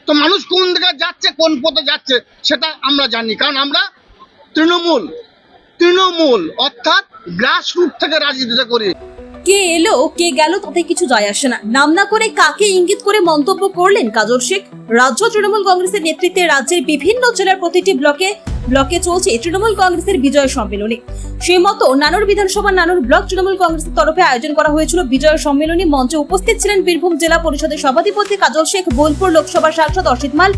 তো মানুষ কোন দিকে যাচ্ছে, কোন পথে যাচ্ছে সেটা আমরা জানি, কারণ আমরা তৃণমূল অর্থাৎ গ্রাসরুট থেকে রাজনীতিটা করি। কে এলো কে গেল তাতে কিছু যায় আসে না, নাম না করে কাকে ইঙ্গিত করে মন্তব্য করলেন কাজল শেখ। রাজ্য তৃণমূল কংগ্রেসের নেতৃত্বে রাজ্যের বিভিন্ন জেলার প্রতিটি ব্লকে চলছে তৃণমূল কংগ্রেসের বিজয় সম্মেলনী। সেই মতো নানুর বিধানসভা নানুর ব্লক তৃণমূল কংগ্রেসের তরফে আয়োজন করা হয়েছিল বিজয় সম্মেলনী। মঞ্চে উপস্থিত ছিলেন বীরভূম জেলা পরিষদের সভাধিপতি কাজল শেখ, বোলপুর লোকসভার সাংসদ অসিত মাল,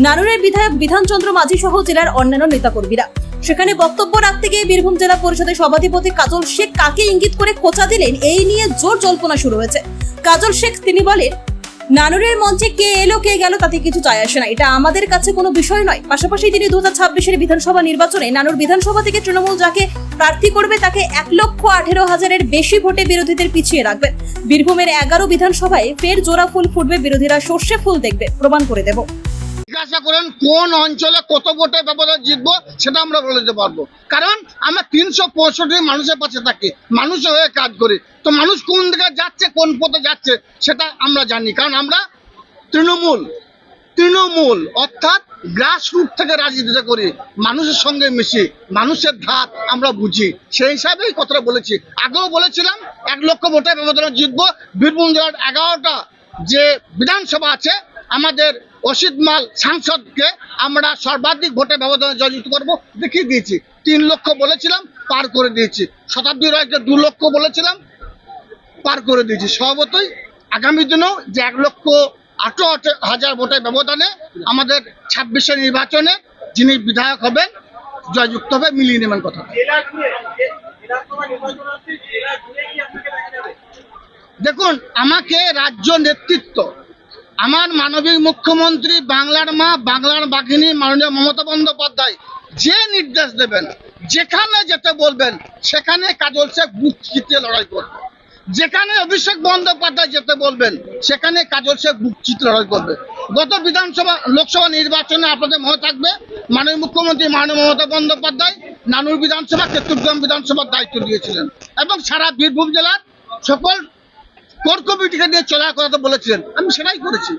নানুরের বিধায়ক বিধানচন্দ্র মাঝি সহ জেলার অন্যান্য নেতাকর্মীরা। সেখানে বক্তব্য রাখতে গিয়ে বীরভূম জেলা পরিষদের সভাধিপতি কাজল শেখ কাকে ইঙ্গিত করে খোঁচা দিলেন, এই নিয়ে জোর জল্পনা শুরু হয়েছে। কাজল শেখ তিনি বলেন, নানুরের মঞ্চে কে এলো কে গেল তাতে কিছু যায় আসে না, এটা আমাদের কাছে কোনো বিষয় নয়। পাশাপাশি তিনি 2026-এর বিধানসভা নির্বাচনে নানুর বিধানসভা থেকে তৃণমূল যাকে প্রার্থী করবে তাকে 1,18,000-এর বেশি ভোটে বিরোধীদের পিছিয়ে রাখবেন। বীরভূমের 11 বিধানসভায় ফের জোড়া ফুল ফুটবে, বিরোধীরা সর্ষে ফুল দেখবে, প্রমাণ করে দেব। জিজ্ঞাসা করেন কোন অঞ্চলে কত ভোটে ব্যবধান জিতবো, সেটা আমরা বলে দিতে পারবো, কারণ আমরা 365 মানুষের পাশে থাকি, মানুষের হয়ে কাজ করি। তো মানুষ কোন দিকে যাচ্ছে, কোন পথে যাচ্ছে সেটা আমরা জানি, কারণ আমরা তৃণমূল অর্থাৎ গ্রাসরুট থেকে রাজনীতিটা করি, মানুষের সঙ্গে মিশি, মানুষের ধাত আমরা বুঝি, সেই হিসাবেই কথাটা বলেছি। আগেও বলেছিলাম 1 লক্ষ ভোটে ব্যবধানে জিতবো। বীরভূম জেলার 11টা যে বিধানসভা আছে, আমাদের অসিত মাল সাংসদকে আমরা সর্বাধিক ভোটে ব্যবধানে জয়যুক্ত করবো, দেখিয়ে দিয়েছি। 3 লক্ষ বলেছিলাম, পার করে দিয়েছি। শতাব্দী রায়কে 2 লক্ষ বলেছিলাম, পার করে দিয়েছি। স্বভাবতই আগামী দিনেও যে 1,18,000 ভোটের ব্যবধানে আমাদের 26-এর নির্বাচনে যিনি বিধায়ক হবেন জয়যুক্ত হবে, মিলিয়ে নেবেন কথা। দেখুন, আমাকে রাজ্য নেতৃত্ব, আমার মানবিক মুখ্যমন্ত্রী, বাংলার মা, বাংলার বাঘিনী মাননীয় মমতা বন্দ্যোপাধ্যায় যে নির্দেশ দেবেন, যেখানে যেতে বলবেন সেখানে কাজল শেখ বুক চিতিয়ে লড়াই করবে। যেখানে অভিষেক বন্দ্যোপাধ্যায় যেতে বলবেন সেখানে কাজল শেখ বুক চিতিয়ে লড়াই করবে। গত লোকসভা নির্বাচনে আপনাদের মনে থাকবে, মাননীয় মুখ্যমন্ত্রী মাননীয় মমতা বন্দ্যোপাধ্যায় নানুর বিধানসভা, চট্টগ্রাম বিধানসভার দায়িত্ব দিয়েছিলেন এবং সারা বীরভূম জেলার সকল কোর কমিটিকে নিয়ে চলার কথা বলেছিলেন। আমি সেটাই করেছি।